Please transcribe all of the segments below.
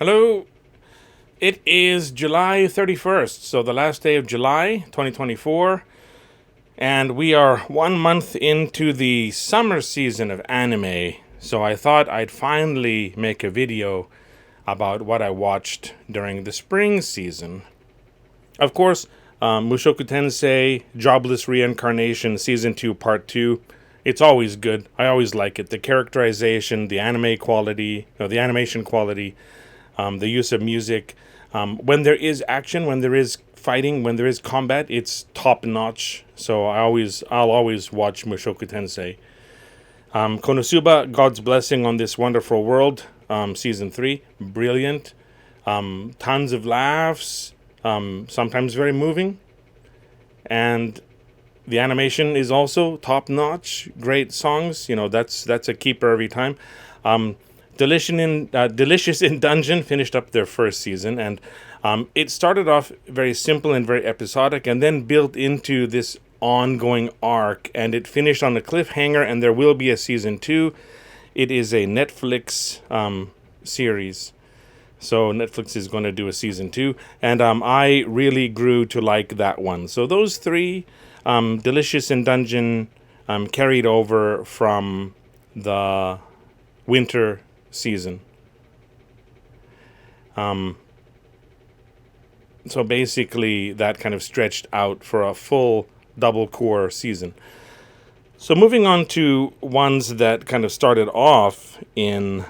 Hello. It is July 31st, so the last day of July 2024, and we are 1 month into the summer season of anime. So I thought I'd finally make a video about what I watched during the spring season. Of course, Mushoku Tensei, Jobless Reincarnation, Season 2, Part 2. It's always good. I always like it. The characterization, the anime quality, the animation quality, the use of music. When there is action, when there is fighting, when there is combat, it's top notch. So I'll always watch Mushoku Tensei. Konosuba, God's Blessing on This Wonderful World, Season 3, brilliant. Tons of laughs, sometimes very moving. And the animation is also top notch. Great songs, that's a keeper every time. Delicious in Dungeon finished up their first season, and it started off very simple and very episodic, and then built into this ongoing arc, and it finished on a cliffhanger, and there will be a season 2. It is a Netflix series, so Netflix is going to do a season 2, and I really grew to like that one. So those three, Delicious in Dungeon, carried over from the winter season. So basically that kind of stretched out for a full double core season. So moving on to ones that kind of started off in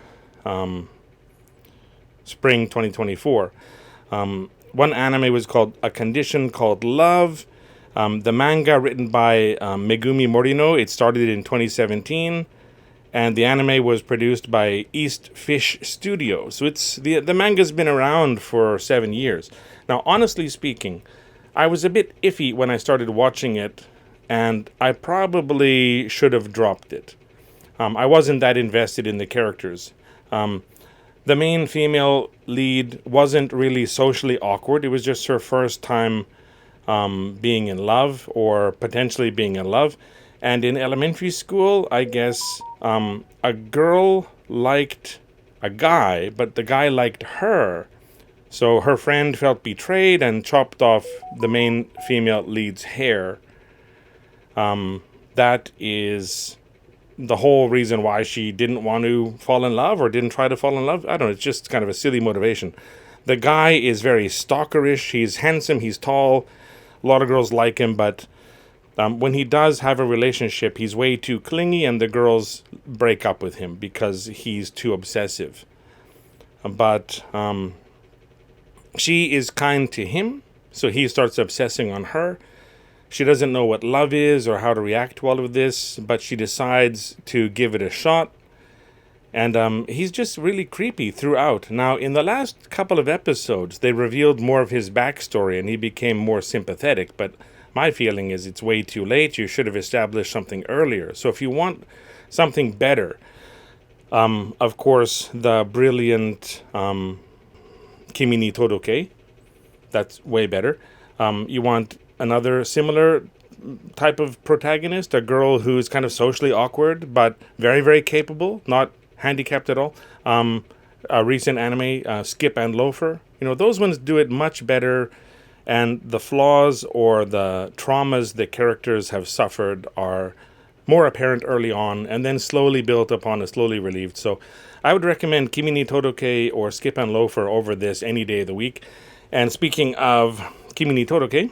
spring 2024. One anime was called A Condition Called Love. The manga written by Megumi Morino. It started in 2017. And the anime was produced by East Fish Studio. So the manga's been around for 7 years. Now, honestly speaking, I was a bit iffy when I started watching it, and I probably should have dropped it. I wasn't that invested in the characters. The main female lead wasn't really socially awkward. It was just her first time being in love, or potentially being in love. And in elementary school, I guess, a girl liked a guy, but the guy liked her. So her friend felt betrayed and chopped off the main female lead's hair. That is the whole reason why she didn't want to fall in love, or didn't try to fall in love. I don't know, it's just kind of a silly motivation. The guy is very stalkerish. He's handsome, he's tall. A lot of girls like him, but when he does have a relationship, he's way too clingy, and the girls break up with him because he's too obsessive. But she is kind to him, so he starts obsessing on her. She doesn't know what love is or how to react to all of this, but she decides to give it a shot. And he's just really creepy throughout. Now, in the last couple of episodes, they revealed more of his backstory, and he became more sympathetic, but my feeling is it's way too late. You should have established something earlier. So if you want something better, of course, the brilliant Kimi ni Todoke, that's way better. You want another similar type of protagonist, a girl who's kind of socially awkward, but very, very capable, not handicapped at all. A recent anime, Skip and Loafer. Those ones do it much better. And the flaws or the traumas the characters have suffered are more apparent early on, and then slowly built upon and slowly relieved. So I would recommend Kimi ni Todoke or Skip and Loafer over this any day of the week. And speaking of Kimi ni Todoke,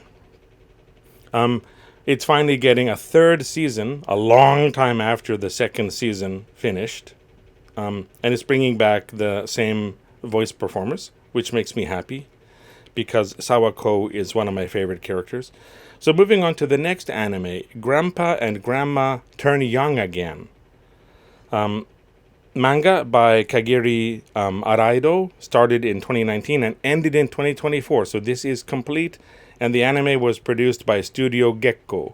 it's finally getting a third season, a long time after the second season finished. And it's bringing back the same voice performers, which makes me happy, because Sawako is one of my favorite characters. So moving on to the next anime, Grandpa and Grandma Turn Young Again. Manga by Kagiri Araido started in 2019 and ended in 2024. So this is complete, and the anime was produced by Studio Gekko.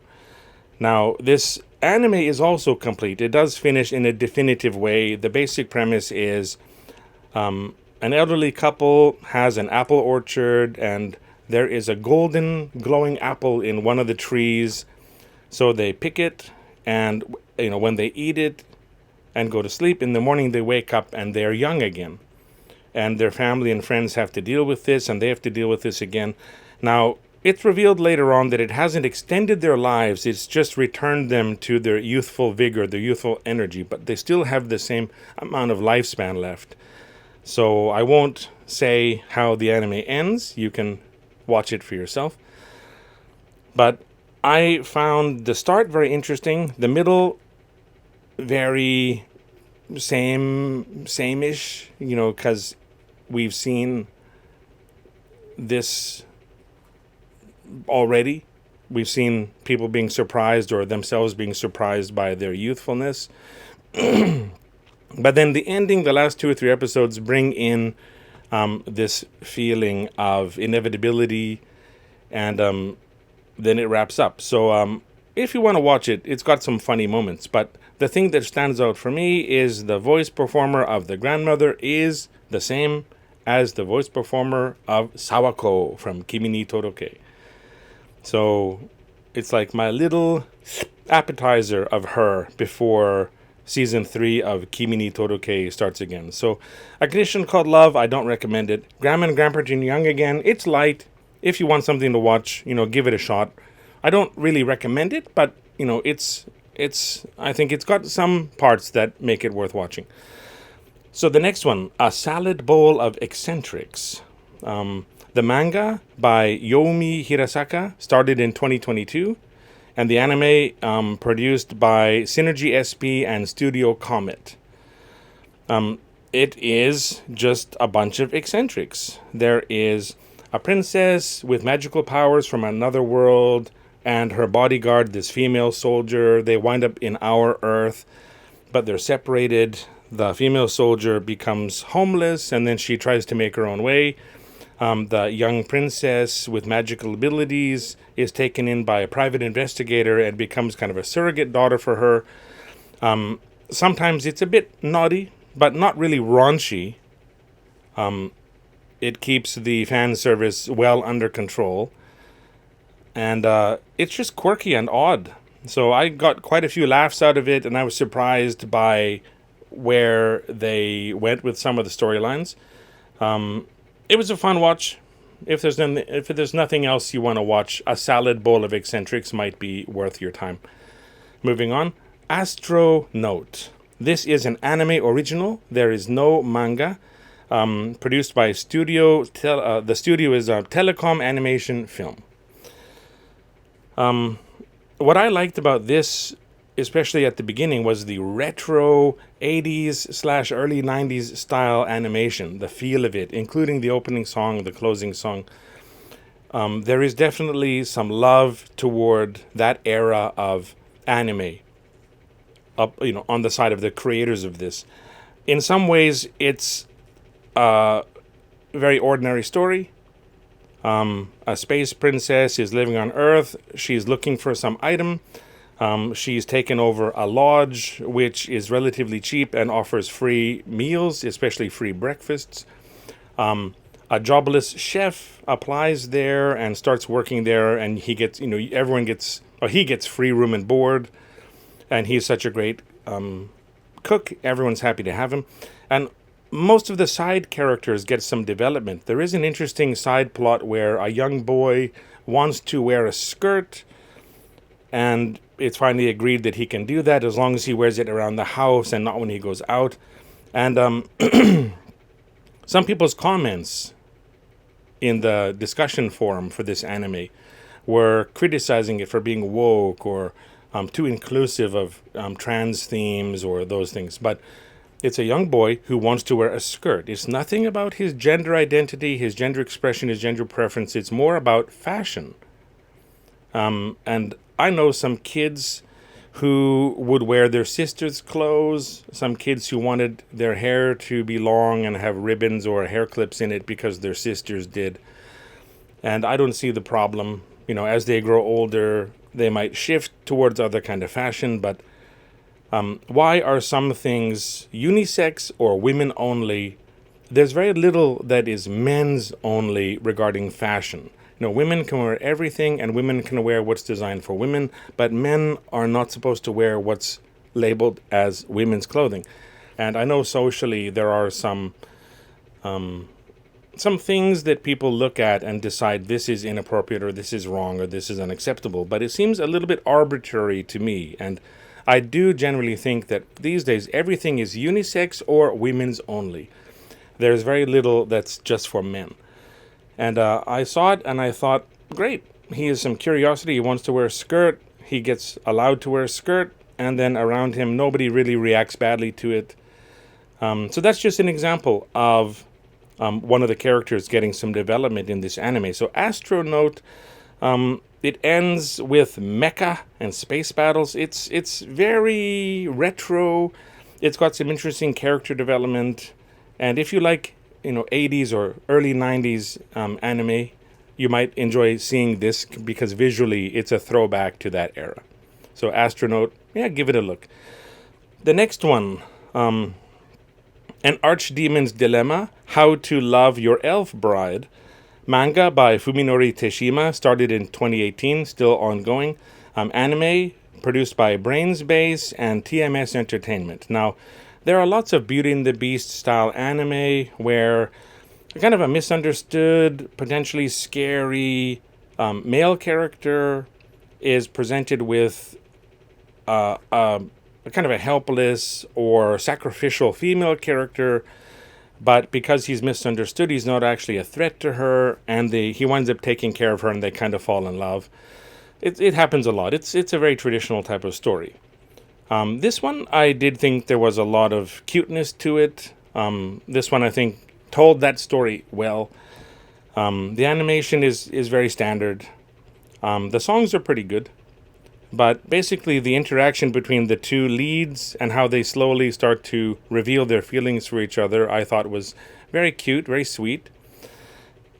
Now, this anime is also complete. It does finish in a definitive way. The basic premise is an elderly couple has an apple orchard, and there is a golden glowing apple in one of the trees. So they pick it, and when they eat it and go to sleep, in the morning they wake up and they're young again. and their family and friends have to deal with this, and they have to deal with this again. Now, it's revealed later on that it hasn't extended their lives, it's just returned them to their youthful vigor, their youthful energy, but they still have the same amount of lifespan left. So I won't say how the anime ends, you can watch it for yourself. But I found the start very interesting, the middle very same-ish, because we've seen this already. We've seen people being surprised or themselves being surprised by their youthfulness. But then the ending, the last 2 or 3 episodes, bring in this feeling of inevitability, and then it wraps up. So if you want to watch it, it's got some funny moments. But the thing that stands out for me is the voice performer of the grandmother is the same as the voice performer of Sawako from Kimi ni Toroke. So it's like my little appetizer of her before season 3 of Kimi ni Toroke starts again. So A Condition Called Love, I don't recommend it. Grandma and Grandpa Jin Young again, it's light. If you want something to watch, give it a shot. I don't really recommend it, but it's I think it's got some parts that make it worth watching. So the next one, A Salad Bowl of Eccentrics. The manga by Yomi Hirasaka started in 2022, and the anime produced by Synergy SP and Studio Comet. It is just a bunch of eccentrics. There is a princess with magical powers from another world, and her bodyguard, this female soldier. They wind up in our Earth, but they're separated. The female soldier becomes homeless, and then she tries to make her own way. The young princess with magical abilities is taken in by a private investigator and becomes kind of a surrogate daughter for her. Sometimes it's a bit naughty, but not really raunchy. It keeps the fan service well under control. And it's just quirky and odd. So I got quite a few laughs out of it, and I was surprised by where they went with some of the storylines. It was a fun watch. If there's nothing else you want to watch, A Salad Bowl of Eccentrics might be worth your time. Moving on, Astro Note. This is an anime original. There is no manga. Produced by Studio. The studio is Telecom Animation Film. What I liked about this, especially at the beginning, was the retro 80s / early 90s style animation, the feel of it, including the opening song, the closing song. There is definitely some love toward that era of anime, on the side of the creators of this. In some ways, it's a very ordinary story. A space princess is living on Earth. She's looking for some item. She's taken over a lodge, which is relatively cheap and offers free meals, especially free breakfasts. A jobless chef applies there and starts working there, and he gets, he gets free room and board, and he's such a great cook. Everyone's happy to have him. And most of the side characters get some development. There is an interesting side plot where a young boy wants to wear a skirt, and it's finally agreed that he can do that as long as he wears it around the house and not when he goes out. And some people's comments in the discussion forum for this anime were criticizing it for being woke or too inclusive of trans themes or those things. But it's a young boy who wants to wear a skirt. It's nothing about his gender identity, his gender expression, his gender preference. It's more about fashion. And I know some kids who would wear their sister's clothes, some kids who wanted their hair to be long and have ribbons or hair clips in it because their sisters did. And I don't see the problem. As they grow older, they might shift towards other kind of fashion, but why are some things unisex or women only? There's very little that is men's only regarding fashion. Women can wear everything, and women can wear what's designed for women, but men are not supposed to wear what's labeled as women's clothing. And I know socially there are some some things that people look at and decide this is inappropriate or this is wrong or this is unacceptable, but it seems a little bit arbitrary to me. And I do generally think that these days everything is unisex or women's only. There's very little that's just for men. And I saw it and I thought, great, he has some curiosity. He wants to wear a skirt. He gets allowed to wear a skirt. And then around him, nobody really reacts badly to it. So that's just an example of one of the characters getting some development in this anime. So Astronaut, it ends with mecha and space battles. It's very retro. It's got some interesting character development. And if you like, 80s or early 90s anime, you might enjoy seeing this because visually it's a throwback to that era. So Astronaut, yeah, give it a look. The next one, An Archdemon's Dilemma, How to Love Your Elf Bride. Manga by Fuminori Teshima, started in 2018, still ongoing. Anime, produced by Brains Base and TMS Entertainment. Now, there are lots of Beauty and the Beast style anime where kind of a misunderstood, potentially scary male character is presented with a kind of a helpless or sacrificial female character, but because he's misunderstood, he's not actually a threat to her, and he winds up taking care of her, and they kind of fall in love. It happens a lot. It's a very traditional type of story. This one, I did think there was a lot of cuteness to it. This one, I think, told that story well. The animation is very standard. The songs are pretty good. But basically, the interaction between the two leads and how they slowly start to reveal their feelings for each other, I thought was very cute, very sweet.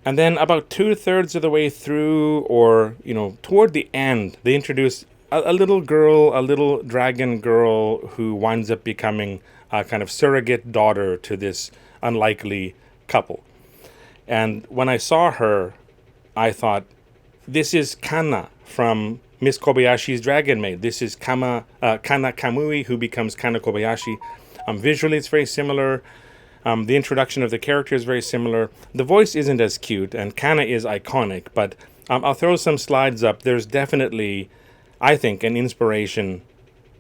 And then about 2/3 of the way through, or, toward the end, they introduce a little girl, a little dragon girl who winds up becoming a kind of surrogate daughter to this unlikely couple. And when I saw her, I thought, this is Kana from Miss Kobayashi's Dragon Maid. This is Kana Kamui, who becomes Kana Kobayashi. Visually, it's very similar. The introduction of the character is very similar. The voice isn't as cute, and Kana is iconic, but I'll throw some slides up. There's definitely, I think, an inspiration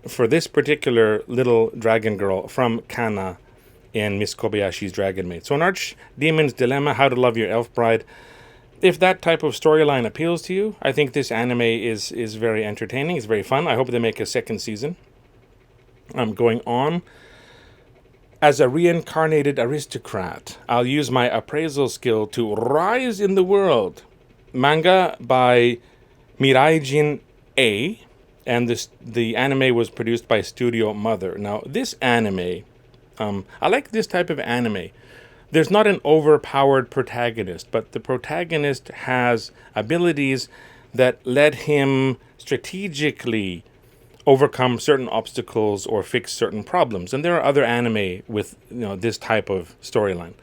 for this particular little dragon girl from Kana in Miss Kobayashi's Dragon Maid. So an Archdemon's Dilemma, How to Love Your Elf Bride. If that type of storyline appeals to you, I think this anime is very entertaining. It's very fun. I hope they make a second season. I'm going on. As a reincarnated aristocrat, I'll use my appraisal skill to rise in the world. Manga by Miraijin A, and the anime was produced by Studio Mother. Now, this anime, I like this type of anime. There's not an overpowered protagonist, but the protagonist has abilities that let him strategically overcome certain obstacles or fix certain problems. And there are other anime with this type of storyline.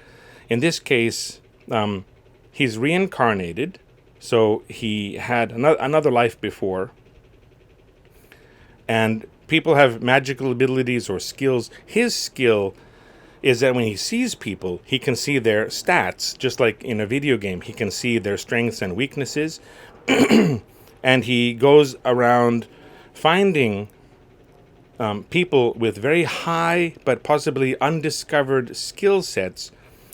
In this case, he's reincarnated, so he had another life before, and people have magical abilities or skills. His skill is that when he sees people, he can see their stats, just like in a video game. He can see their strengths and weaknesses, and he goes around finding people with very high but possibly undiscovered skill sets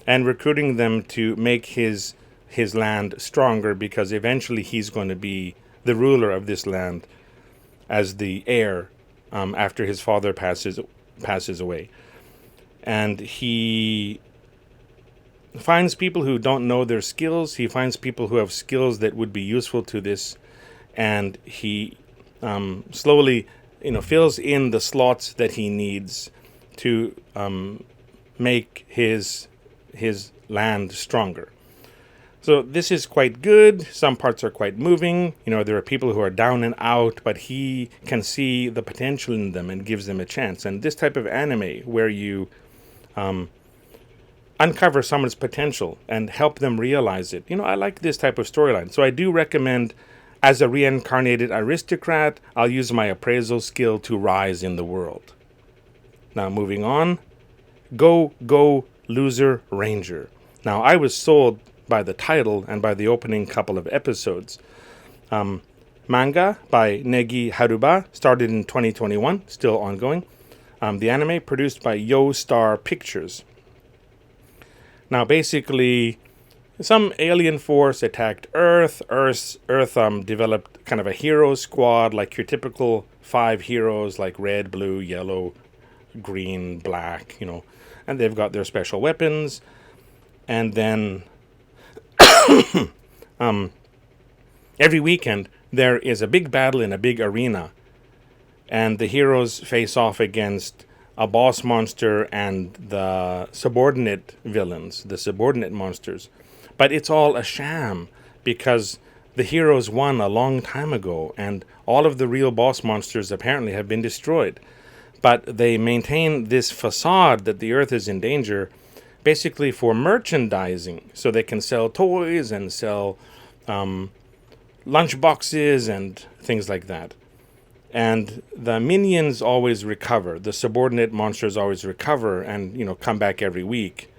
and recruiting them to make his land stronger, because eventually he's going to be the ruler of this land as the heir after his father passes away. And he finds people who don't know their skills. He finds people who have skills that would be useful to this, and he slowly, fills in the slots that he needs to make his land stronger. So this is quite good. Some parts are quite moving. There are people who are down and out, but he can see the potential in them and gives them a chance. And this type of anime where you uncover someone's potential and help them realize it. I like this type of storyline. So I do recommend, as a reincarnated aristocrat, I'll use my appraisal skill to rise in the world. Now moving on. Go, Go, Loser Ranger. Now, I was sold by the title and by the opening couple of episodes. Manga by Negi Haruba started in 2021, still ongoing. The anime produced by Star Pictures. Now, basically, some alien force attacked Earth. Earth developed kind of a hero squad, like your typical 5 heroes, like red, blue, yellow, green, black, and they've got their special weapons. And then every weekend there is a big battle in a big arena, and the heroes face off against a boss monster and the subordinate villains, the subordinate monsters. But it's all a sham, because the heroes won a long time ago, and all of the real boss monsters apparently have been destroyed. But they maintain this facade that the Earth is in danger, basically for merchandising, so they can sell toys and sell lunch boxes and things like that. And the minions always recover. The subordinate monsters always recover and come back every week.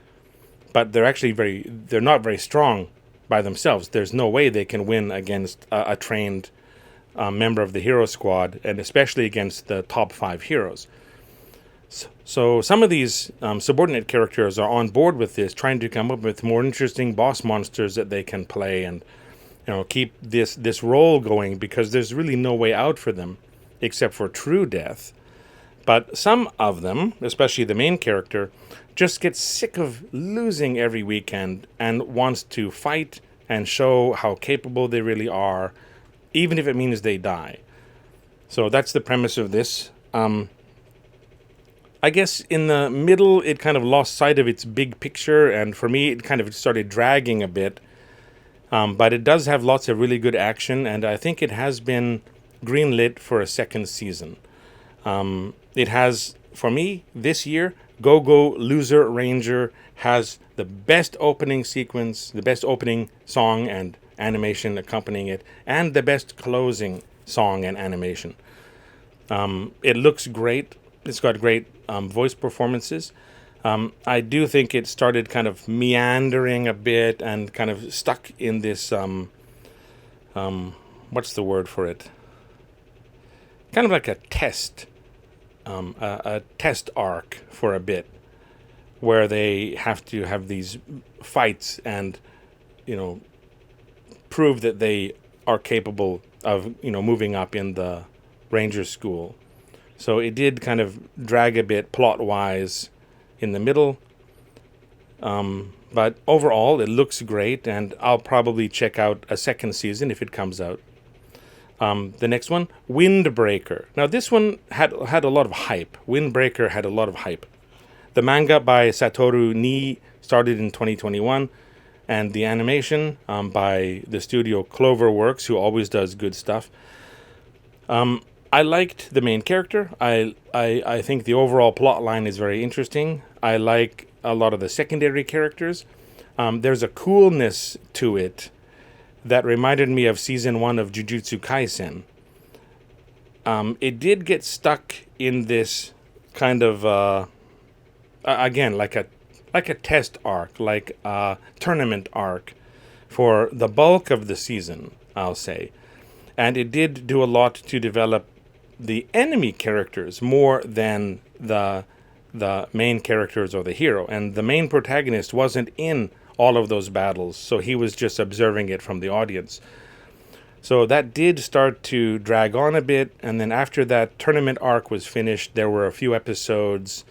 But they're not very strong by themselves. There's no way they can win against a trained member of the hero squad, and especially against the top 5 heroes. So some of these subordinate characters are on board with this, trying to come up with more interesting boss monsters that they can play and keep this role going, because there's really no way out for them except for true death. But some of them, especially the main character, just gets sick of losing every weekend and wants to fight and show how capable they really are, even if it means they die. So that's the premise of this. I guess in the middle, it kind of lost sight of its big picture, and for me, it kind of started dragging a bit. But it does have lots of really good action, and I think it has been greenlit for a second season. It has, for me, this year, Go Loser Ranger has the best opening sequence, the best opening song and animation accompanying it, and the best closing song and animation. It looks great. It's got great voice performances. I do think it started kind of meandering a bit and kind of stuck in this, what's the word for it? Kind of like a test arc for a bit, where they have to have these fights and, prove that they are capable of, moving up in the Ranger School. So it did kind of drag a bit plot-wise in the middle. But overall, it looks great, and I'll probably check out a second season if it comes out. The next one, Windbreaker. Now, this one had a lot of hype. Windbreaker had a lot of hype. The manga by Satoru Nii started in 2021, and the animation by the studio Cloverworks, who always does good stuff. I liked the main character. I think the overall plot line is very interesting. I like a lot of the secondary characters. There's a coolness to it that reminded me of season 1 of Jujutsu Kaisen. It did get stuck in this kind of again, like a test arc, like a tournament arc for the bulk of the season, I'll say. And it did do a lot to develop the enemy characters more than the main characters or the hero. And the main protagonist wasn't in all of those battles, so he was just observing it from the audience. So that did start to drag on a bit, and then after that tournament arc was finished, there were a few episodes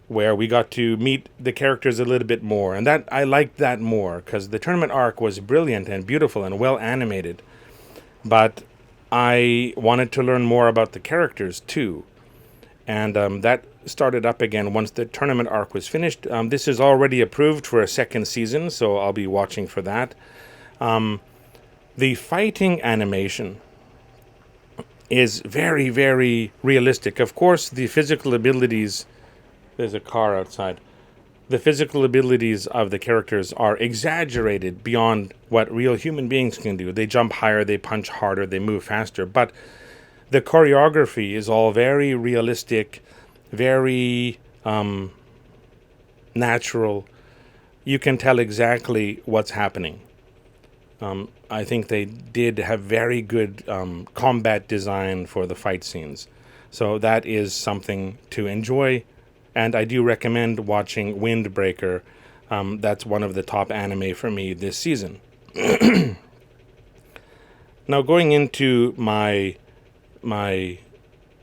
where we got to meet the characters a little bit more, and that I liked that more, because the tournament arc was brilliant and beautiful and well animated, but I wanted to learn more about the characters too. And that started up again once the tournament arc was finished. This is already approved for a second season, so I'll be watching for that. The fighting animation is very, very realistic. Of course, the physical abilities... There's a car outside. The physical abilities of the characters are exaggerated beyond what real human beings can do. They jump higher, they punch harder, they move faster. But the choreography is all very realistic, very natural. You can tell exactly what's happening. I think they did have very good combat design for the fight scenes. So that is something to enjoy. And I do recommend watching Windbreaker. That's one of the top anime for me this season. Now going into my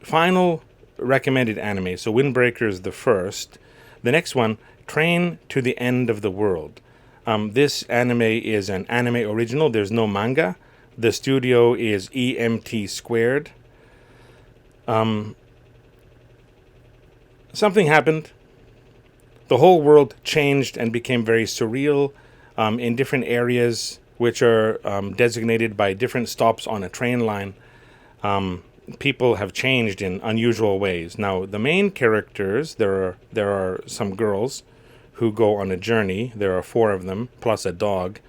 final recommended anime. So Windbreaker is the first. The next one, Train to the End of the World. This anime is an anime original. There's no manga. The studio is EMT Squared. Something happened. The whole world changed and became very surreal in different areas, which are designated by different stops on a train line. People have changed in unusual ways. Now, the main characters, there are some girls who go on a journey. There are 4 of them, plus a dog.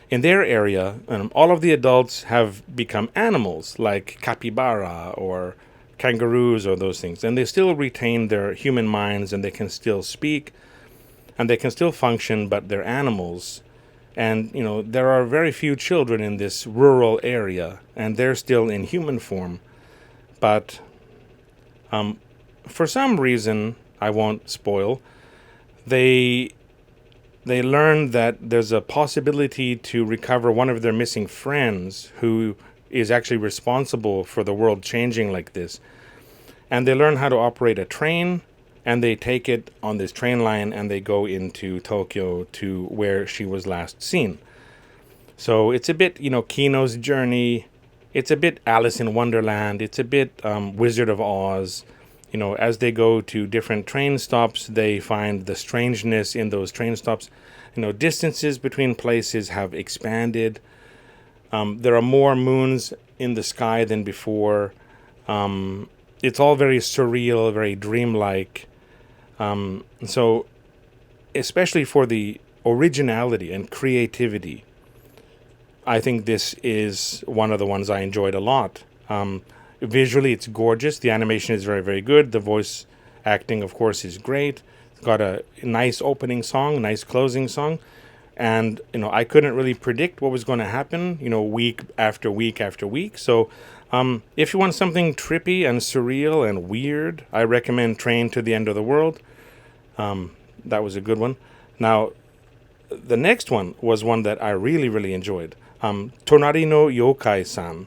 In their area, all of the adults have become animals, like capybara or kangaroos or those things. And they still retain their human minds, and they can still speak, and they can still function, but they're animals. And, there are very few children in this rural area, and they're still in human form. But for some reason, I won't spoil, they learn that there's a possibility to recover one of their missing friends who is actually responsible for the world changing like this. And they learn how to operate a train, and they take it on this train line, and they go into Tokyo to where she was last seen. So it's a bit, Kino's Journey. It's a bit Alice in Wonderland. It's a bit Wizard of Oz. As they go to different train stops, they find the strangeness in those train stops. Distances between places have expanded. There are more moons in the sky than before. It's all very surreal, very dreamlike. So, especially for the originality and creativity, I think this is one of the ones I enjoyed a lot. Visually, it's gorgeous. The animation is very, very good. The voice acting, of course, is great. It's got a nice opening song, nice closing song. And, I couldn't really predict what was going to happen, week after week after week. So, if you want something trippy and surreal and weird, I recommend Train to the End of the World. That was a good one. Now, the next one was one that I really, really enjoyed. Tonari no Yokai-san.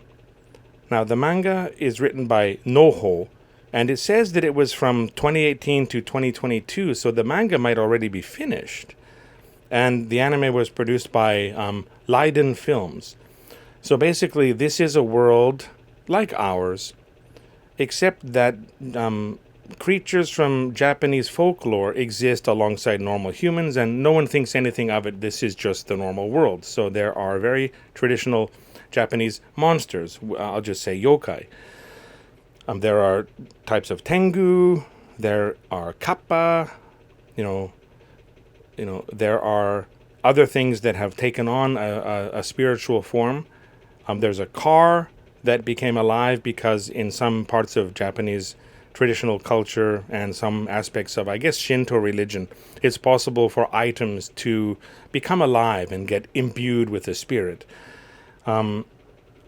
Now, the manga is written by Noho, and it says that it was from 2018 to 2022, so the manga might already be finished. And the anime was produced by Leiden Films. So basically, this is a world like ours, except that creatures from Japanese folklore exist alongside normal humans, and no one thinks anything of it. This is just the normal world. So there are very traditional Japanese monsters. I'll just say yokai. There are types of tengu. There are kappa. There are other things that have taken on a spiritual form. There's a car that became alive because in some parts of Japanese traditional culture and some aspects of, I guess, Shinto religion, it's possible for items to become alive and get imbued with a spirit. A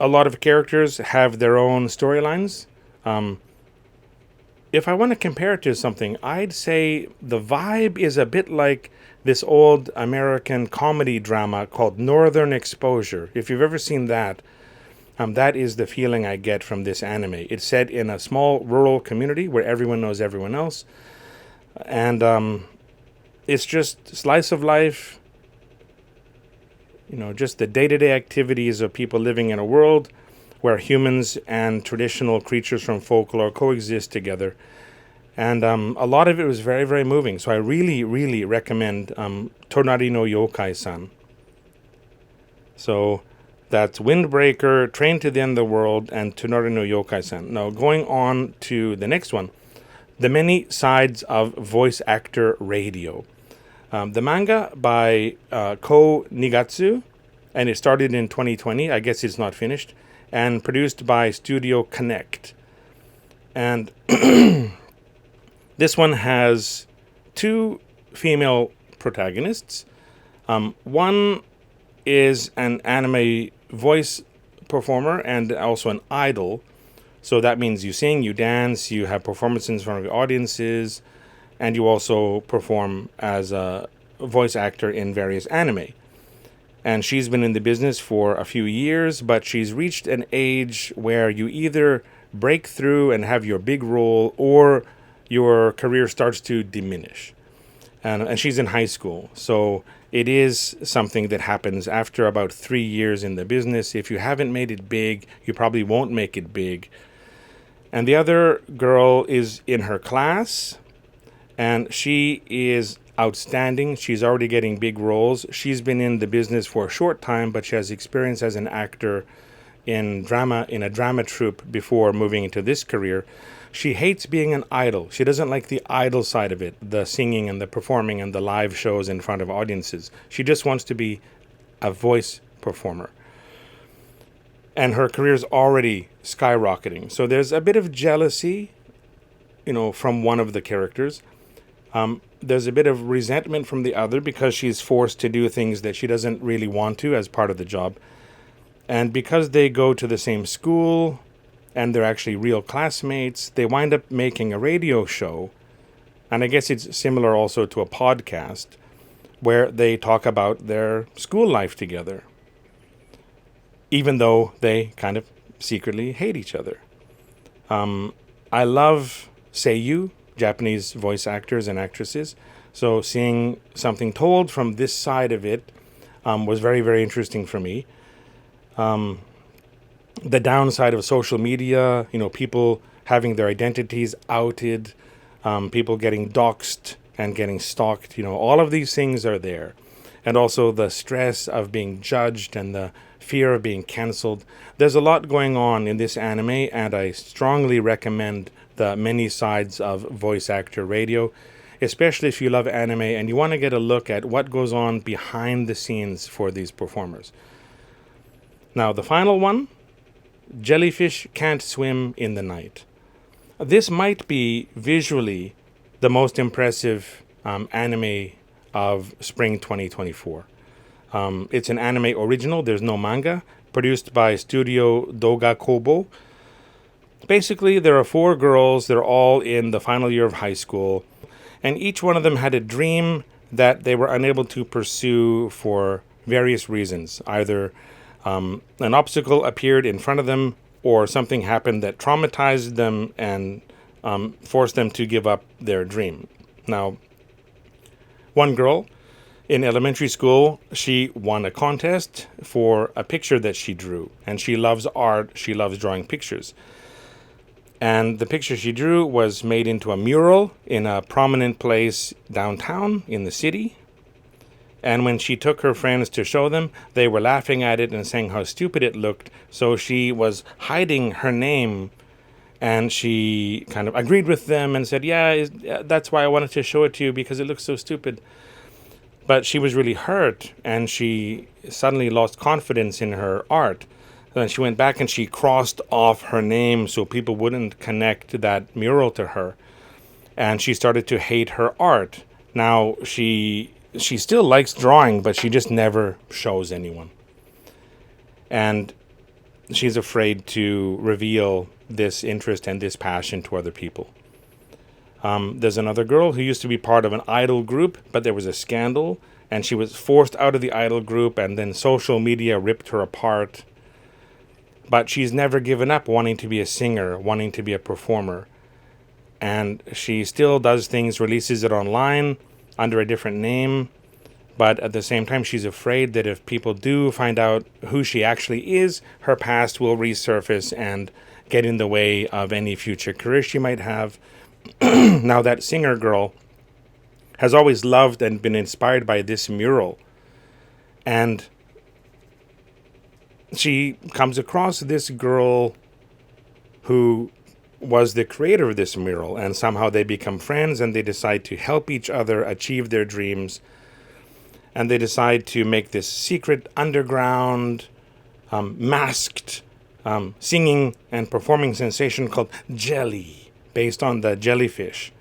lot of characters have their own storylines. If I want to compare it to something, I'd say the vibe is a bit like this old American comedy drama called Northern Exposure. If you've ever seen that, that is the feeling I get from this anime. It's set in a small rural community where everyone knows everyone else. And it's just slice of life, just the day-to-day activities of people living in a world where humans and traditional creatures from folklore coexist together. And a lot of it was very, very moving. So I really, really recommend Tonari no Yokai-san. So that's Windbreaker, Train to the End of the World, and Tonari no Yokai-san. Now, going on to the next one, The Many Sides of Voice Actor Radio. The manga by Ko Nigatsu, and it started in 2020. I guess it's not finished. And produced by Studio Connect. And this one has 2 female protagonists. One is an anime voice performer and also an idol. So that means you sing, you dance, you have performances in front of your audiences, and you also perform as a voice actor in various anime. And she's been in the business for a few years, but she's reached an age where you either break through and have your big role, or your career starts to diminish. And she's in high school. So it is something that happens after about 3 years in the business. If you haven't made it big, you probably won't make it big. And the other girl is in her class, and she is outstanding. She's already getting big roles. She's been in the business for a short time, but she has experience as an actor in a drama troupe before moving into this career. She hates being an idol. She doesn't like the idol side of it, the singing and the performing and the live shows in front of audiences. She just wants to be a voice performer. And her career's already skyrocketing. So there's a bit of jealousy, from one of the characters. There's a bit of resentment from the other because she's forced to do things that she doesn't really want to as part of the job. And because they go to the same school and they're actually real classmates, they wind up making a radio show. And I guess it's similar also to a podcast where they talk about their school life together, even though they kind of secretly hate each other. I love seiyuu, Japanese voice actors and actresses. So seeing something told from this side of it was very, very interesting for me. The downside of social media, people having their identities outed, people getting doxxed and getting stalked, all of these things are there. And also the stress of being judged and the fear of being canceled. There's a lot going on in this anime, and I strongly recommend the many sides of voice actor radio, especially if you love anime and you want to get a look at what goes on behind the scenes for these performers. Now, the final one, Jellyfish Can't Swim in the Night. This might be visually the most impressive anime of spring 2024. It's an anime original. There's no manga. Produced by Studio Doga Kobo. Basically, there are 4 girls. They're all in the final year of high school. And each one of them had a dream that they were unable to pursue for various reasons. Either an obstacle appeared in front of them, or something happened that traumatized them and forced them to give up their dream. Now, one girl in elementary school, she won a contest for a picture that she drew. And she loves art. She loves drawing pictures. And the picture she drew was made into a mural in a prominent place downtown in the city. And when she took her friends to show them, they were laughing at it and saying how stupid it looked. So she was hiding her name, and she kind of agreed with them and said, yeah, that's why I wanted to show it to you, because it looks so stupid. But she was really hurt, and she suddenly lost confidence in her art. Then she went back and she crossed off her name so people wouldn't connect that mural to her. And she started to hate her art. Now, she still likes drawing, but she just never shows anyone. And she's afraid to reveal this interest and this passion to other people. There's another girl who used to be part of an idol group, but there was a scandal, and she was forced out of the idol group, and then social media ripped her apart. But she's never given up wanting to be a singer, wanting to be a performer. And she still does things, releases it online under a different name. But at the same time, she's afraid that if people do find out who she actually is, her past will resurface and get in the way of any future career she might have. Now, that singer girl has always loved and been inspired by this mural. And she comes across this girl who was the creator of this mural, and somehow they become friends and they decide to help each other achieve their dreams. And they decide to make this secret underground, masked, singing and performing sensation called Jelly, based on the jellyfish.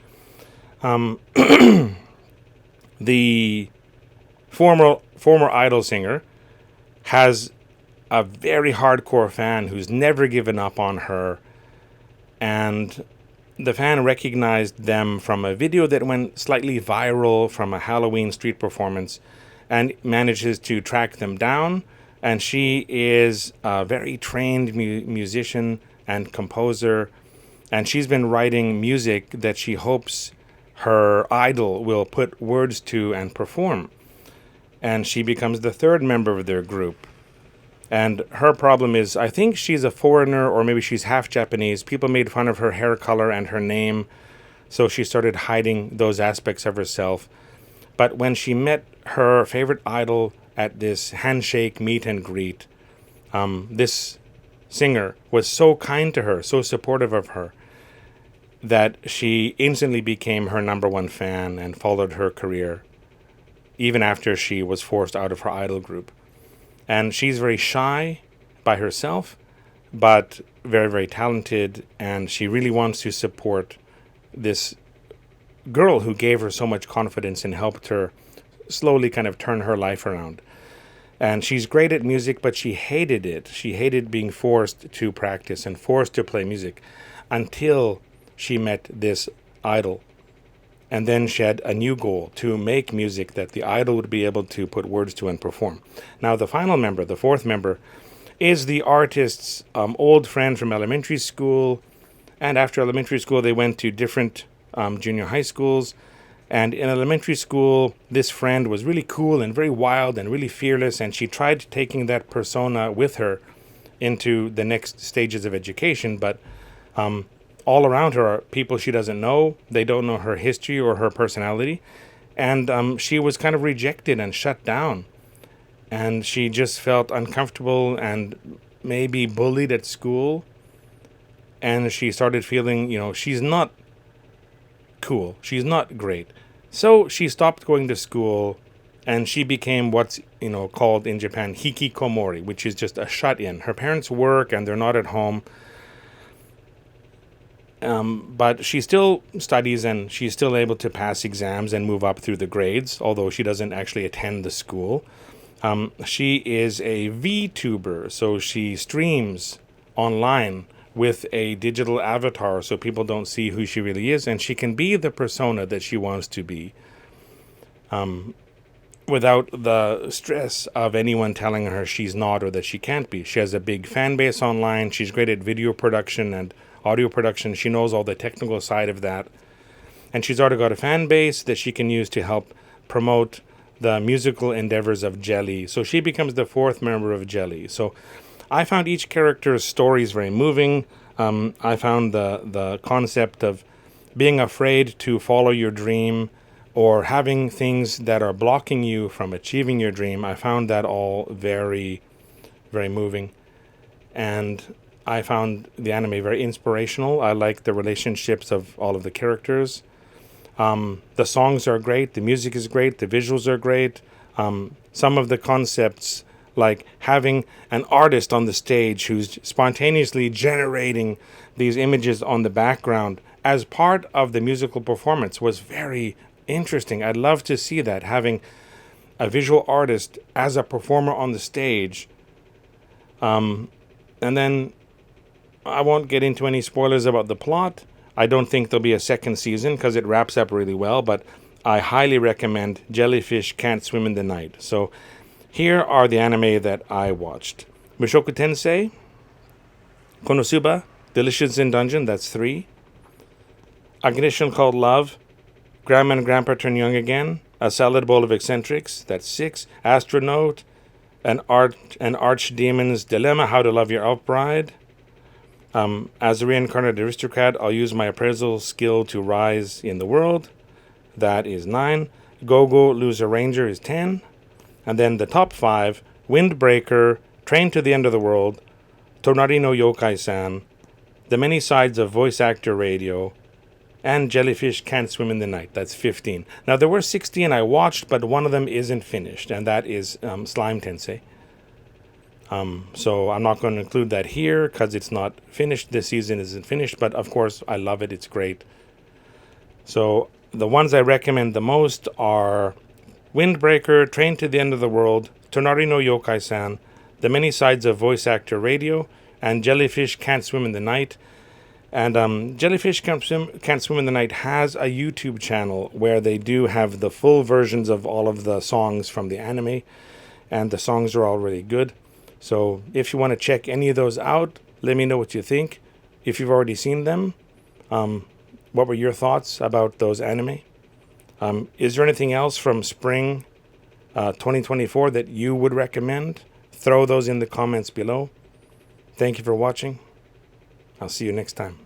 The former idol singer has a very hardcore fan who's never given up on her, and the fan recognized them from a video that went slightly viral from a Halloween street performance and manages to track them down. And she is a very trained musician and composer, and she's been writing music that she hopes her idol will put words to and perform. And she becomes the third member of their group. And her problem is, I think she's a foreigner, or maybe she's half Japanese. People made fun of her hair color and her name, so she started hiding those aspects of herself. But when she met her favorite idol at this handshake meet and greet, this singer was so kind to her, so supportive of her, that she instantly became her number one fan and followed her career, even after she was forced out of her idol group. And she's very shy by herself, but very, very talented, and she really wants to support this girl who gave her so much confidence and helped her slowly kind of turn her life around. And she's great at music, but she hated it. She hated being forced to practice and forced to play music until she met this idol. And then she had a new goal, to make music that the idol would be able to put words to and perform. Now, the final member, the fourth member, is the artist's old friend from elementary school. And after elementary school, they went to different junior high schools. And in elementary school, this friend was really cool and very wild and really fearless. And she tried taking that persona with her into the next stages of education. But all around her are people she doesn't know. They don't know her history or her personality. And she was kind of rejected and shut down. And she just felt uncomfortable and maybe bullied at school. And she started feeling, she's not cool. She's not great. So she stopped going to school, and she became what's, called in Japan hikikomori, which is just a shut-in. Her parents work and they're not at home. But she still studies, and she's still able to pass exams and move up through the grades, although she doesn't actually attend the school. She is a VTuber, so she streams online with a digital avatar so people don't see who she really is, and she can be the persona that she wants to be without the stress of anyone telling her she's not or that she can't be. She has a big fan base online. She's great at video production and audio production. She knows all the technical side of that. And she's already got a fan base that she can use to help promote the musical endeavors of Jelly. So she becomes the fourth member of Jelly. So I found each character's stories very moving. I found the concept of being afraid to follow your dream or having things that are blocking you from achieving your dream. I found that all very, very moving. And I found the anime very inspirational. I like the relationships of all of the characters. The songs are great. The music is great. The visuals are great. Some of the concepts, like having an artist on the stage who's spontaneously generating these images on the background as part of the musical performance, was very interesting. I'd love to see that, having a visual artist as a performer on the stage. And then I won't get into any spoilers about the plot. I don't think there'll be a second season because it wraps up really well, but I highly recommend Jellyfish Can't Swim in the Night. So here are the anime that I watched. Mushoku Tensei, Konosuba, Delicious in Dungeon, that's 3. A Condition Called Love, Grandma and Grandpa Turn Young Again, A Salad Bowl of Eccentrics, that's 6. Astronaut, An Archdemon's Dilemma, How to Love Your Elf Bride. As a reincarnated aristocrat, I'll use my appraisal skill to rise in the world. That is 9. Go-Go Loser Ranger is 10. And then the top 5, Windbreaker, Train to the End of the World, Tonari no Yokai-san, The Many Sides of Voice Actor Radio, and Jellyfish Can't Swim in the Night. That's 15. Now, there were 16 I watched, but one of them isn't finished, and that is Slime Tensei. So I'm not going to include that here because it's not finished. This season isn't finished, but of course, I love it. It's great. So the ones I recommend the most are Windbreaker, Train to the End of the World, Tonari no Yokai-san, The Many Sides of Voice Actor Radio, and Jellyfish Can't Swim in the Night. And Jellyfish Can't Swim in the Night has a YouTube channel where they do have the full versions of all of the songs from the anime, and the songs are all really good. So if you want to check any of those out, let me know what you think. If you've already seen them, what were your thoughts about those anime? Is there anything else from spring 2024 that you would recommend? Throw those in the comments below. Thank you for watching. I'll see you next time.